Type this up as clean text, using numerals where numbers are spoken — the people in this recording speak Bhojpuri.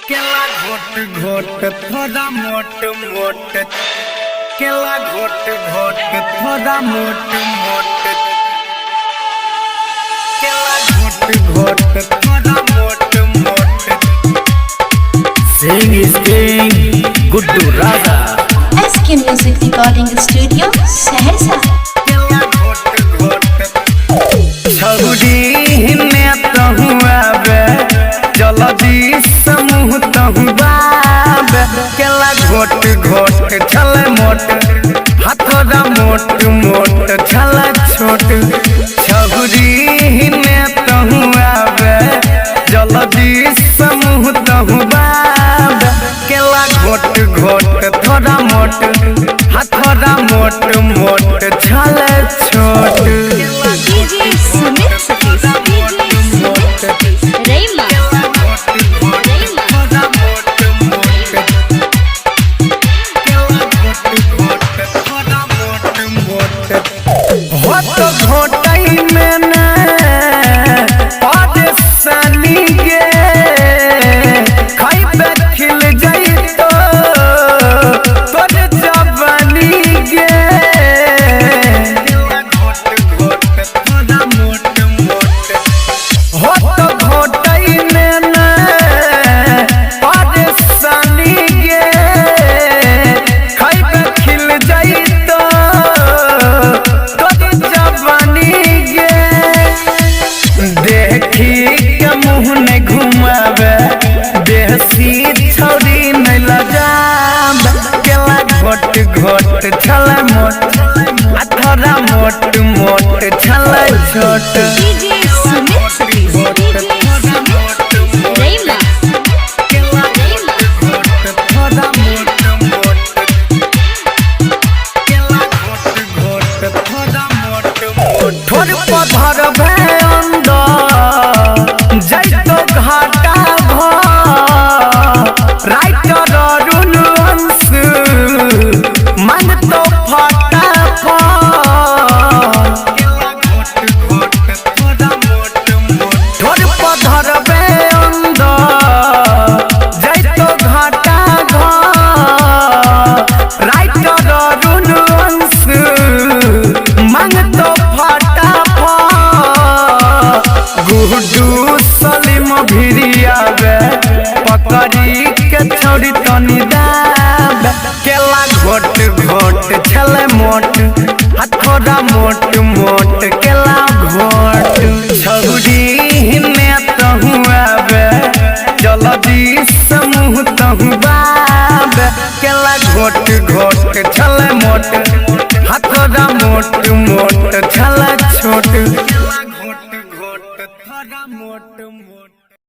केला घोट घोट थोड़ा मोट मोट केला घोट घोट थोड़ा मोट मोट केला घोट घोट थोड़ा मोट मोट Sing is king, Guddu Raja. SK Music Recording Studio, Saharsa. केला घोट घोट छौरी में तहु आवे जल्दी समूह तहु बाबे केला घोट घोट छल मोट हाथोड़ा मोट मोट छल छोट छौरी में तहु आवे जल्दी समूह तहु बाबे केला घोट घोट थोड़ा मोट हाथोड़ा मोट मोट छल छोट DJ Sumit Satish, DJ Sumit Satish, Rayma, घोटाई में परेशानी गे खाइबे खिल जाई तो तोर जवानी गे घोटाई में परेशानी गे खाइबे खिल जाई तो तोर जवानी गे देखी के मुँह ने घुमावे बेसी छौरी नहीं लजाब केला घोट घोट छल मोट थोड़ा मोट मोट छल छोट DJ Sumit Satish, DJ Sumit, Rayma, थोड़ा मोट मोट केला घोट घोट थोड़ा मोट मोट ठोर पधर भे अंदर जैतो घाटा भ राइटर अरुण अंश मन तो फटा ठोर पधर भे अंदर जैतो घाटा भ राइटर अरुण अंश मन तो फटा गुड्डू सलीम भिरियावे पकड़ी के छोड़ी तनी दाब केला घोट घोट छल मोट थोड़ा मोट मोट केला घोट छौरी में तहु आवे जल्दी समूह तहु बाबे केला घोट घोट छल मोट थोड़ा मोट मोट छल छोट घोट घोट थोड़ा मोट मोट